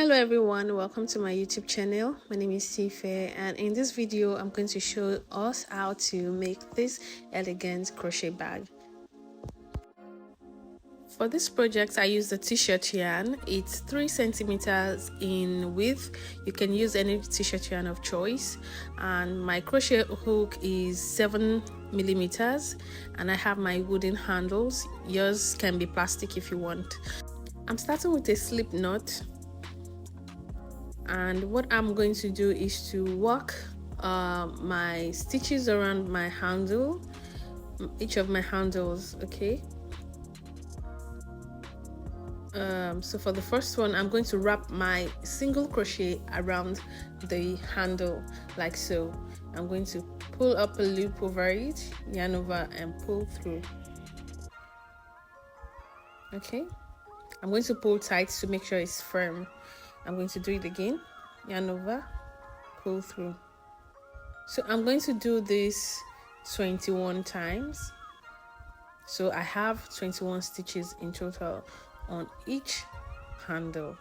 Hello everyone, welcome to my YouTube channel. My name is Tife, and in this video I'm going to show us how to make this elegant crochet bag. For this project I used the t-shirt yarn. It's 3 centimeters in width. You can use any t-shirt yarn of choice, and my crochet hook is 7 millimeters, and I have my wooden handles. Yours can be plastic if you want. I'm starting with a slip knot. And what I'm going to do is to work my stitches around my handle, each of my handles. Okay, so for the first one I'm going to wrap my single crochet around the handle like so. I'm going to pull up a loop over it, yarn over and pull through. Okay, I'm going to pull tight to make sure it's firm. I'm going to do it again, yarn over, pull through. So I'm going to do this 21 times. So I have 21 stitches in total on each handle.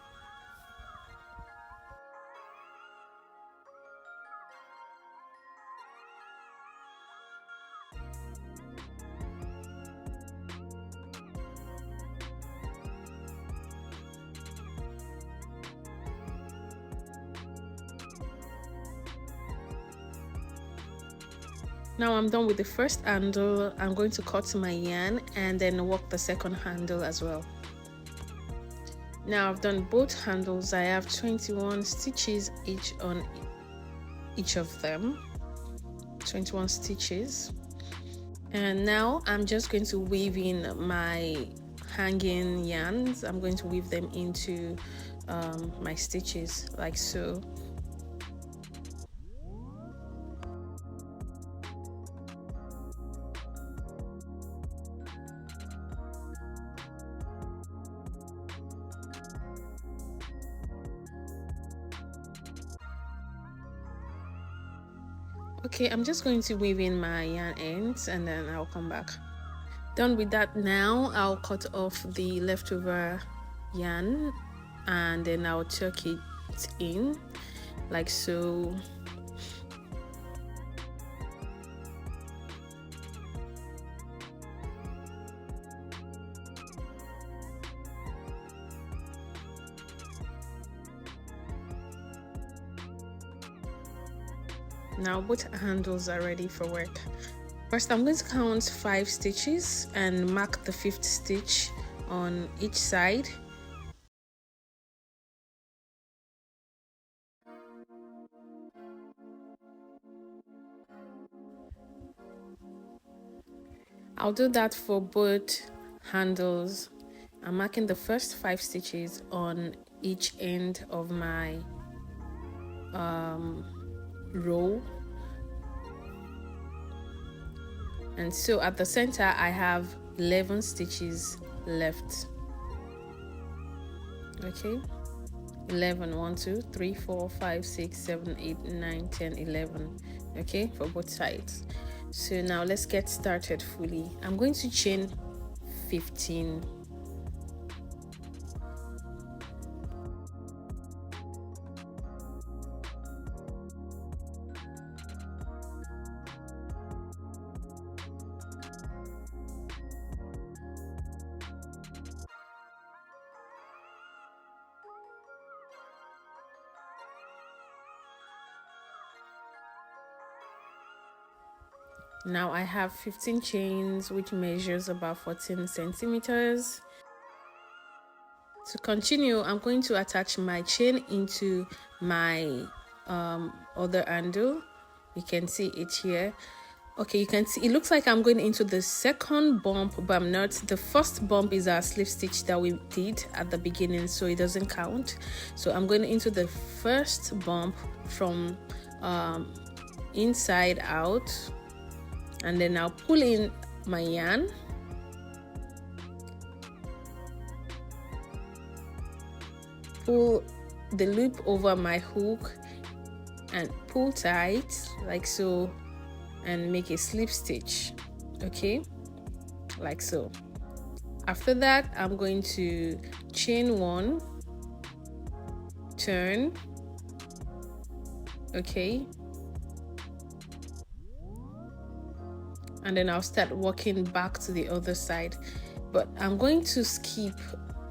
Now I'm done with the first handle. I'm going to cut my yarn and then work the second handle as well. Now I've done both handles. I have 21 stitches each on each of them, 21 stitches. And now I'm just going to weave in my hanging yarns. I'm going to weave them into my stitches like so. Okay, I'm just going to weave in my yarn ends and then I'll come back. Done with that. Now I'll cut off the leftover yarn and then I'll tuck it in like so. Now both handles are ready for work. First I'm going to count 5 stitches and mark the 5th stitch on each side. I'll do that for both handles. I'm marking the first 5 stitches on each end of my row, and so at the center I have 11 stitches left. Okay, 11, 1 2 3 4 5 6 7 8 9 10 11. Okay, for both sides. So now let's get started fully. I'm going to chain 15. Now I have 15 chains, which measures about 14 centimeters. To continue, I'm going to attach my chain into my other handle. You can see it here. Okay, you can see it looks like I'm going into the second bump, but I'm not. The first bump is our slip stitch that we did at the beginning, so it doesn't count. So I'm going into the first bump from inside out, and then I'll pull in my yarn, pull the loop over my hook and pull tight like so and make a slip stitch. Okay, like so. After that I'm going to chain 1, turn, okay, and then I'll start working back to the other side. But I'm going to skip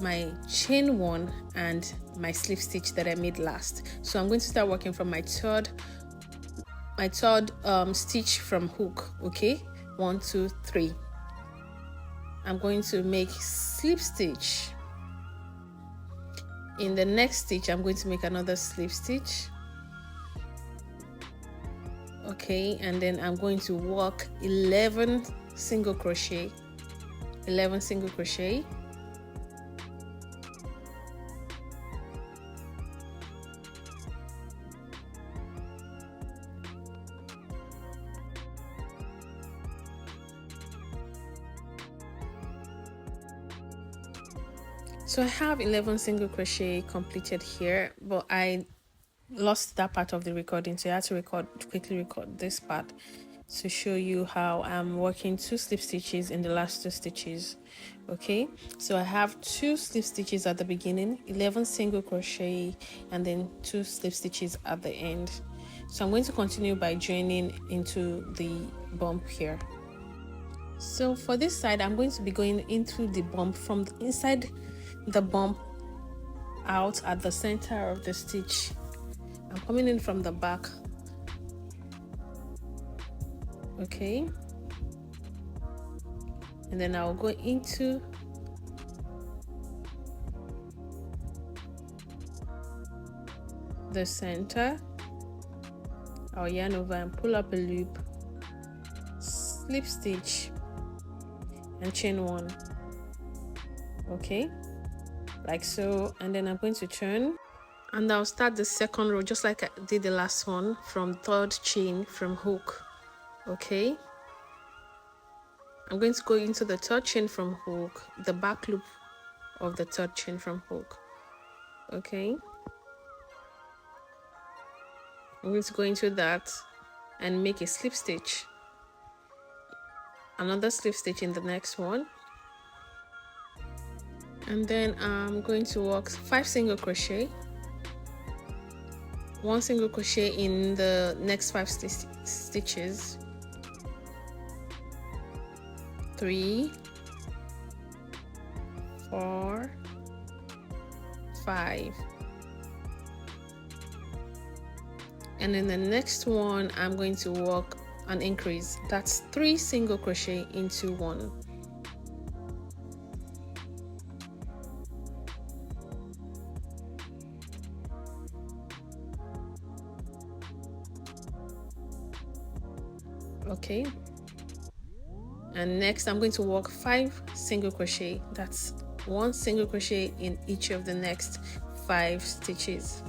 my chain 1 and my slip stitch that I made last. So I'm going to start working from my third stitch from hook, okay, 1 2 3. I'm going to make slip stitch. In the next stitch I'm going to make another slip stitch, okay, and then I'm going to work 11 single crochet. So I have 11 single crochet completed here, but I lost that part of the recording, so I had to quickly record this part to show you how I'm working 2 slip stitches in the last 2 stitches. Okay, so I have 2 slip stitches at the beginning, 11 single crochet, and then 2 slip stitches at the end. So I'm going to continue by joining into the bump here. So for this side, I'm going to be going into the bump from inside the bump out at the center of the stitch. I'm coming in from the back, okay, and then I'll go into the center. I'll yarn over and pull up a loop, slip stitch and chain 1, okay, like so, and then I'm going to turn and I'll start the second row just like I did the last one, from third chain from hook, okay. I'm going to go into the third chain from hook, the back loop of the third chain from hook, okay. I'm going to go into that and make a slip stitch, another slip stitch in the next one, and then I'm going to work 5 single crochet, 1 single crochet in the next 5 stitches, 3 4 5, and in the next one I'm going to work an increase, that's 3 single crochet into 1. Okay, and next I'm going to work 5 single crochet, that's 1 single crochet in each of the next 5 stitches.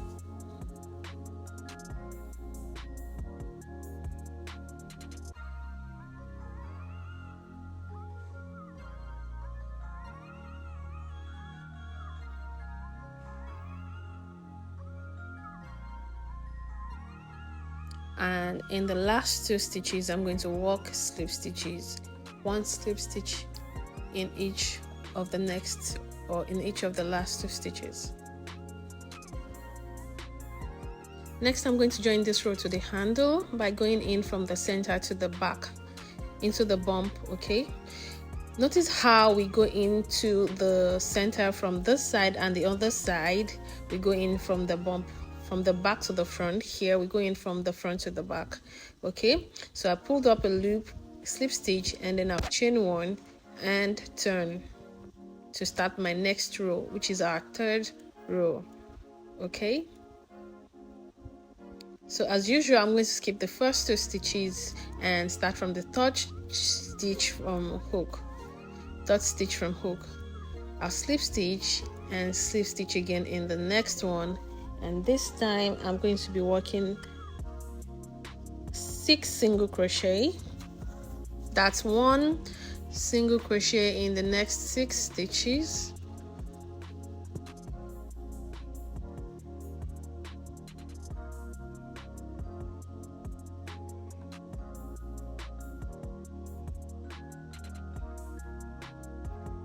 And in the last 2 stitches I'm going to work slip stitches, 1 slip stitch in each of the next, or in each of the last 2 stitches. Next I'm going to join this row to the handle by going in from the center to the back into the bump, okay. Notice how we go into the center from this side and the other side we go in from the bump, from the back to the front. Here we go in from the front to the back, okay. So I pulled up a loop, slip stitch, and then I'll chain 1 and turn to start my next row, which is our 3rd row, okay. So as usual I'm going to skip the first 2 stitches and start from the 3rd stitch from hook, 3rd stitch from hook. I'll slip stitch and slip stitch again in the next one, and this time I'm going to be working 6 single crochet, that's 1 single crochet in the next 6 stitches,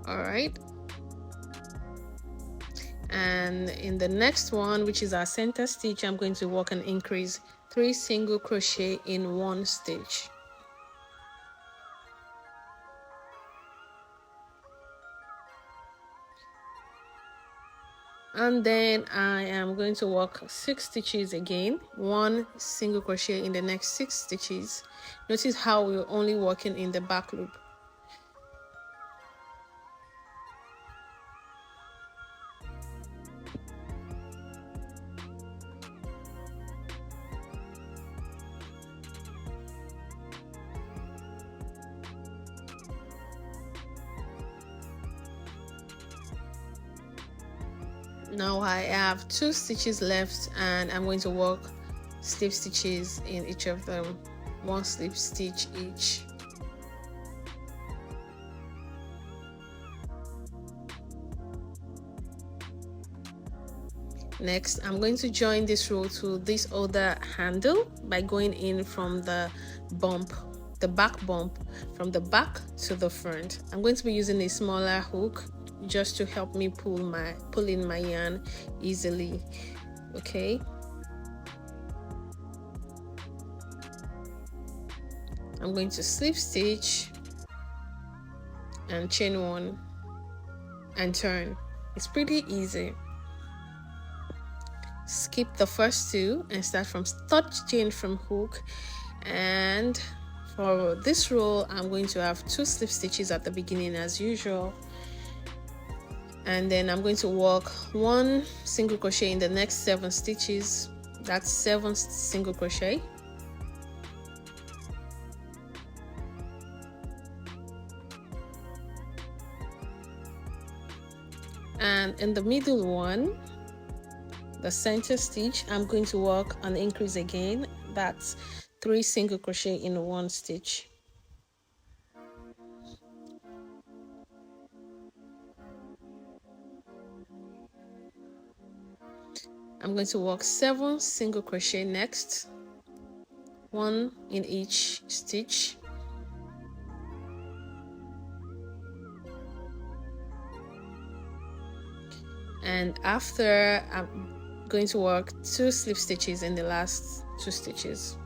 all right, and And in the next one, which is our center stitch, I'm going to work an increase 3 single crochet in 1 stitch. And then I am going to work 6 stitches again, 1 single crochet in the next 6 stitches. Notice how we're only working in the back loop. Now I have 2 stitches left, and I'm going to work slip stitches in each of them, 1 slip stitch each. Next, I'm going to join this row to this other handle by going in from the bump, the back bump, from the back to the front. I'm going to be using a smaller hook just to help me pull in my yarn easily. Okay, I'm going to slip stitch and chain 1 and turn. It's pretty easy. Skip the first 2 and start from third chain from hook. And for this row, I'm going to have 2 slip stitches at the beginning as usual, and then I'm going to work 1 single crochet in the next 7 stitches. That's 7 single crochet. And in the middle one, the center stitch, I'm going to work an increase again. That's 3 single crochet in 1 stitch. I'm going to work 7 single crochet next, 1 in each stitch. And after, I'm going to work 2 slip stitches in the last 2 stitches.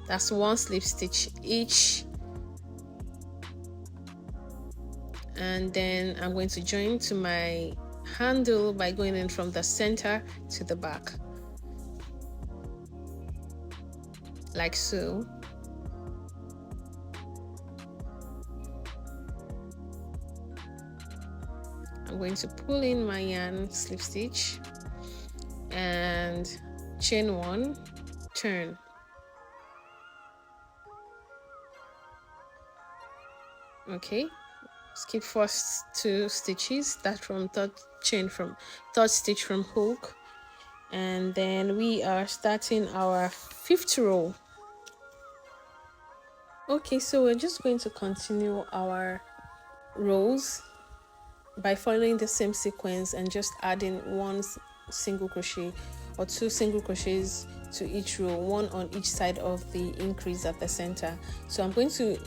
That's 1 slip stitch each. And then I'm going to join to my handle by going in from the center to the back, like so. I'm going to pull in my yarn, slip stitch and chain 1, turn. Okay, skip first 2 stitches, start from third stitch from hook, and then we are starting our 5th row. Okay, so we're just going to continue our rows by following the same sequence and just adding 1 single crochet or 2 single crochets to each row, 1 on each side of the increase at the center. So I'm going to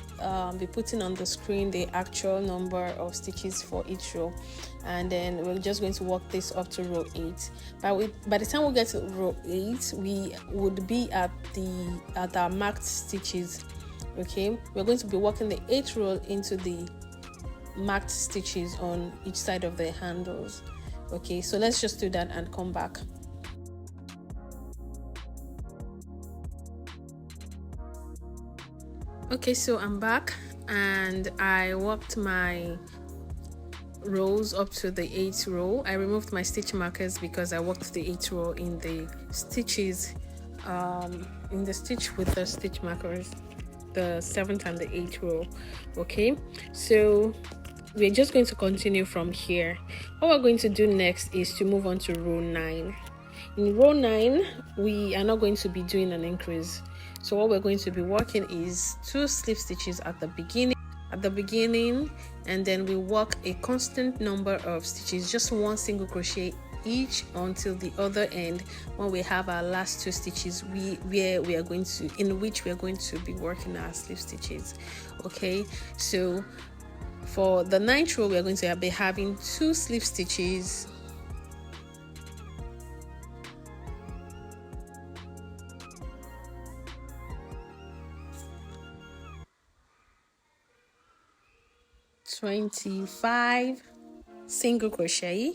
be putting on the screen the actual number of stitches for each row, and then we're just going to work this up to row 8. By the time we get to row 8, we would be at our marked stitches. Okay, we're going to be working the 8th row into the marked stitches on each side of the handles. Okay, so let's just do that and come back. Okay, so I'm back and I worked my rows up to the 8th row. I removed my stitch markers because I worked the 8th row in the stitches in the stitch with the stitch markers, the 7th and the 8th row. Okay, so we're just going to continue from here. What we're going to do next is to move on to row 9. In row 9, we are not going to be doing an increase. So what we're going to be working is 2 slip stitches at the beginning, and then we work a constant number of stitches, just 1 single crochet each until the other end, when we have our last 2 stitches in which we are going to be working our slip stitches. Okay, so for the 9th row, we are going to be having 2 slip stitches 25 single crochet,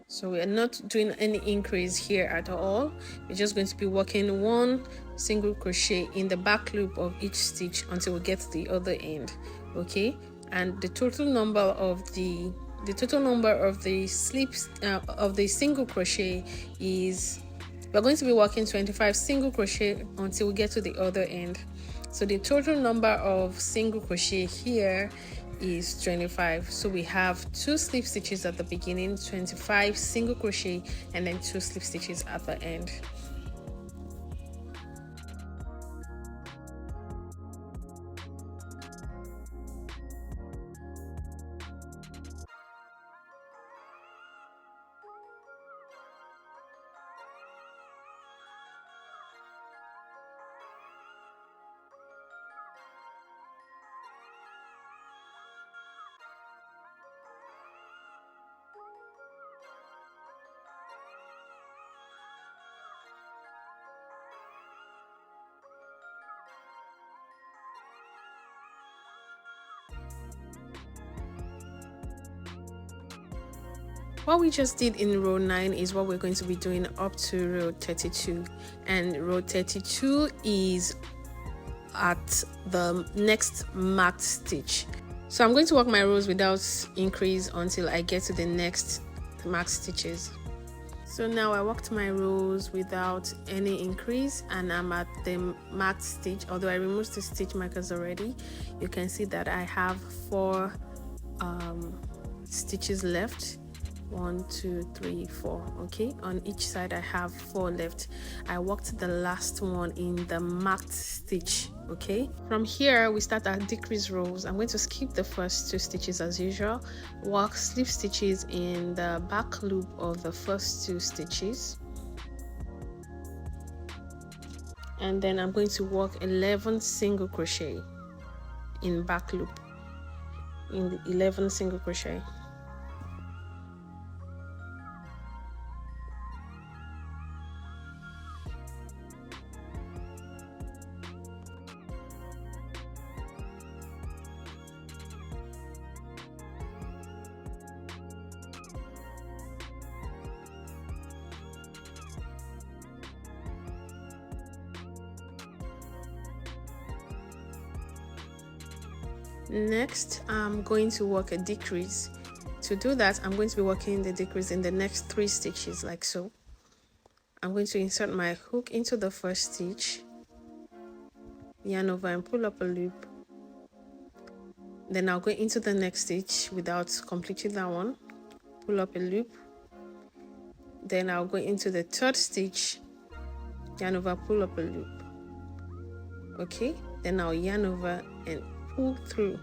so we are not doing any increase here at all. We're just going to be working 1 single crochet in the back loop of each stitch until we get to the other end. Okay, and the total number of the slips of the single crochet is, we're going to be working 25 single crochet until we get to the other end. So the total number of single crochet here is 25. So we have 2 slip stitches at the beginning, 25 single crochet, and then 2 slip stitches at the end. What we just did in row 9 is what we're going to be doing up to row 32, and row 32 is at the next marked stitch. So I'm going to work my rows without increase until I get to the next marked stitches. So now I worked my rows without any increase, and I'm at the marked stitch. Although I removed the stitch markers already, you can see that I have 4 stitches left. 1, 2, 3, 4. Okay, on each side I have 4 left. I worked the last one in the marked stitch. Okay, from here we start our decrease rows. I'm going to skip the first 2 stitches as usual, work slip stitches in the back loop of the first 2 stitches, and then I'm going to work 11 single crochet in back loop, in the 11 single crochet. Next, I'm going to work a decrease. To do that, I'm going to be working the decrease in the next 3 stitches, like so. I'm going to insert my hook into the first stitch, yarn over and pull up a loop. Then I'll go into the next stitch without completing that one, pull up a loop. Then I'll go into the 3rd stitch, yarn over, pull up a loop. Okay, then I'll yarn over and pull through.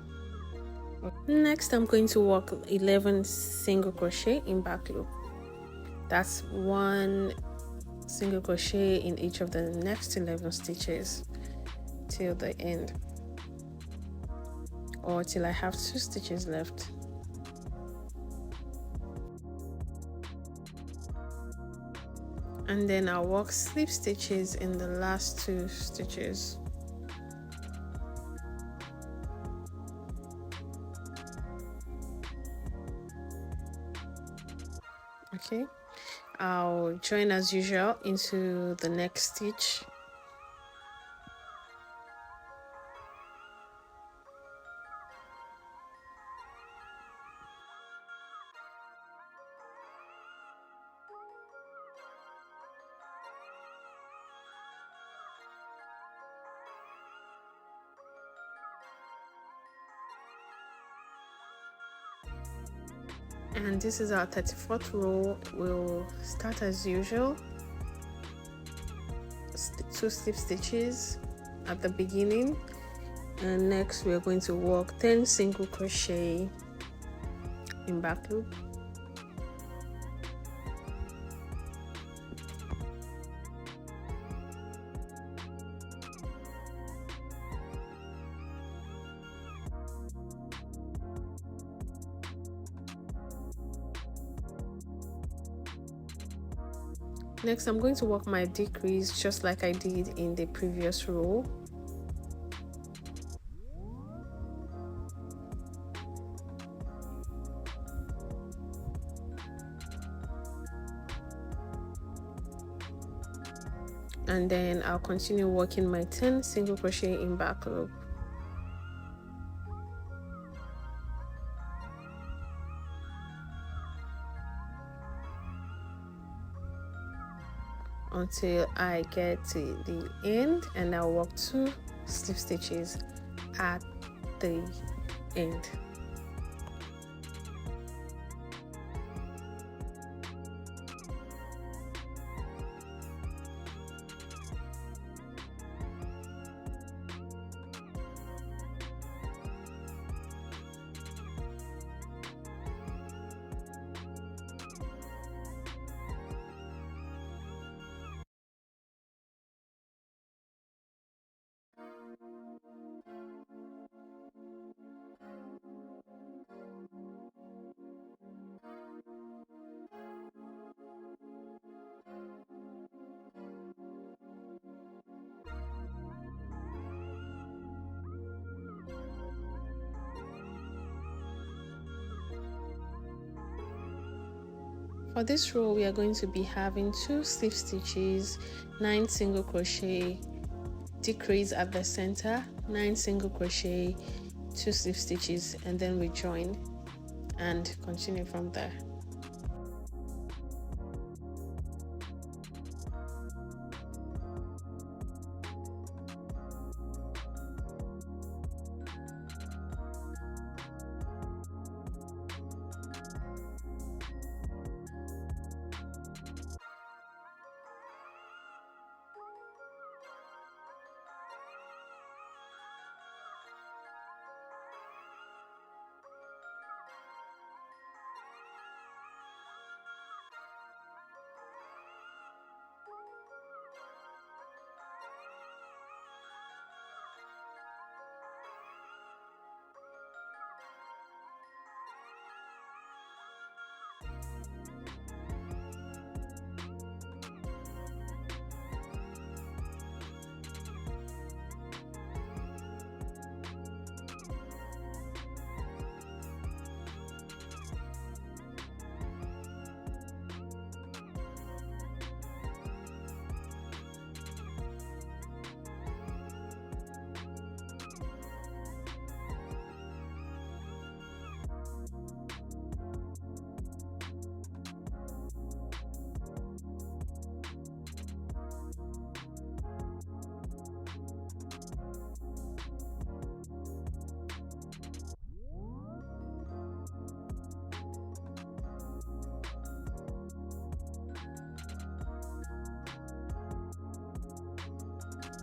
Next, I'm going to work 11 single crochet in back loop. That's 1 single crochet in each of the next 11 stitches till the end, or till I have 2 stitches left. And then I'll work slip stitches in the last 2 stitches. Okay, I'll join as usual into the next stitch. And this is our 34th row. We'll start as usual, 2 slip stitches at the beginning, and next we are going to work 10 single crochet in back loop. Next, I'm going to work my decrease just like I did in the previous row. And then I'll continue working my 10 single crochet in back loop until I get to the end, and I'll work 2 slip stitches at the end. For this row, we are going to be having 2 slip stitches, 9 single crochet, decrease at the center, 9 single crochet, 2 slip stitches, and then we join and continue from there.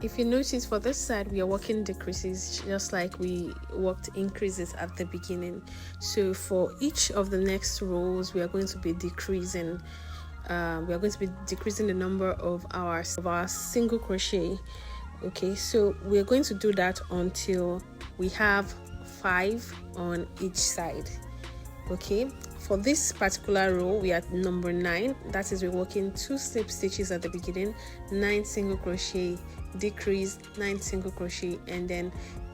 If you notice, for this side we are working decreases just like we worked increases at the beginning. So for each of the next rows we are going to be decreasing the number of our single crochet. Okay, so we are going to do that until we have 5 on each side. Okay, for this particular row we are at number 9. That is, we're working 2 slip stitches at the beginning, 9 single crochet, decrease, 9 single crochet, and then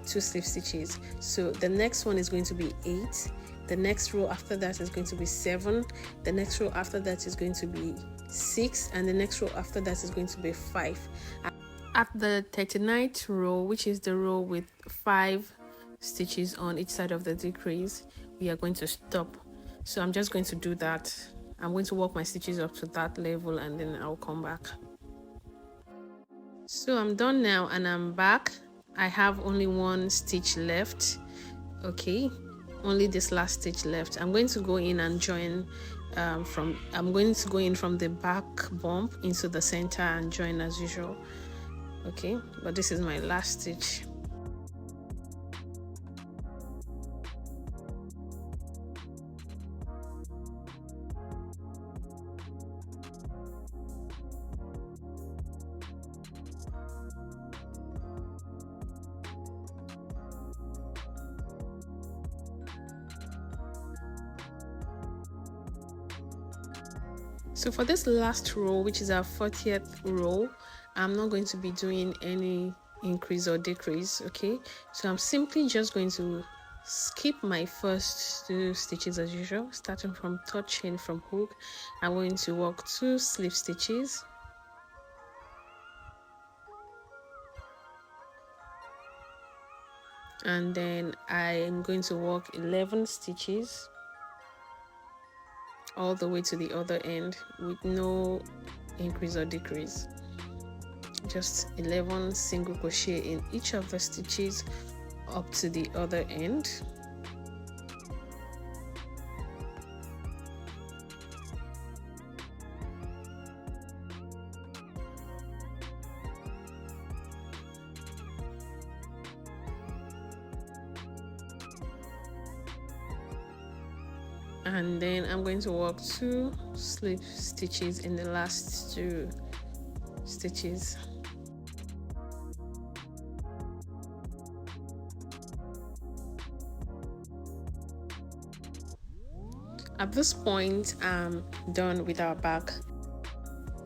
2 slip stitches. So the next one is going to be 8. The next row after that is going to be 7. The next row after that is going to be 6, and the next row after that is going to be 5. At the 39th row, which is the row with 5 stitches on each side of the decrease, we are going to stop. So I'm just going to do that. I'm going to work my stitches up to that level, and then I'll come back. So I'm done now and I'm back. I have only 1 stitch left. Okay, only this last stitch left. I'm going to go in and join I'm going to go in from the back bump into the center and join as usual. Okay, but this is my last stitch. So for this last row, which is our 40th row, I'm not going to be doing any increase or decrease. Okay, so I'm simply just going to skip my first 2 stitches as usual, starting from third chain from hook. I'm going to work 2 slip stitches, and then I am going to work 11 stitches all the way to the other end with no increase or decrease. Just 11 single crochet in each of the stitches up to the other end. And then I'm going to work 2 slip stitches in the last 2 stitches. At this point, I'm done with our bag.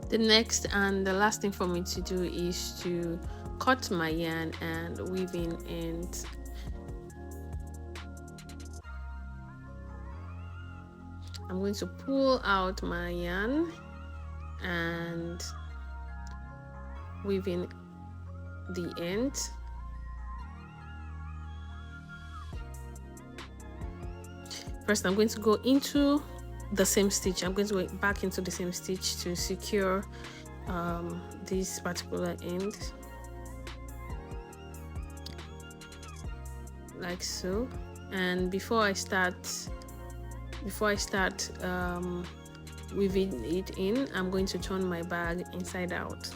The next and the last thing for me to do is to cut my yarn and weave in ends. I'm going to pull out my yarn and weave in the end. First, I'm going to go into the same stitch. I'm going to go back into the same stitch to secure this particular end, like so. And before I start weaving it in, I'm going to turn my bag inside out.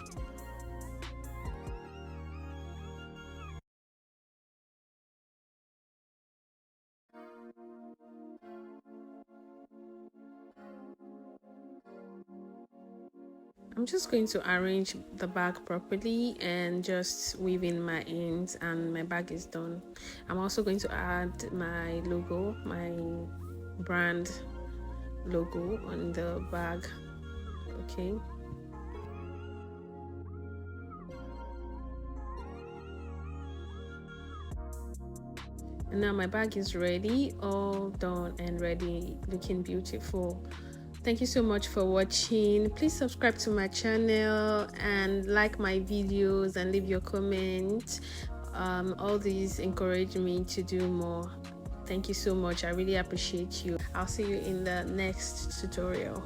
I'm just going to arrange the bag properly and just weave in my ends, and my bag is done. I'm also going to add my logo, my brand logo on the bag. Okay. And now my bag is ready, all done and ready, looking beautiful. Thank you so much for watching. Please subscribe to my channel and like my videos and leave your comments. All these encourage me to do more. Thank you so much. I really appreciate you. I'll see you in the next tutorial.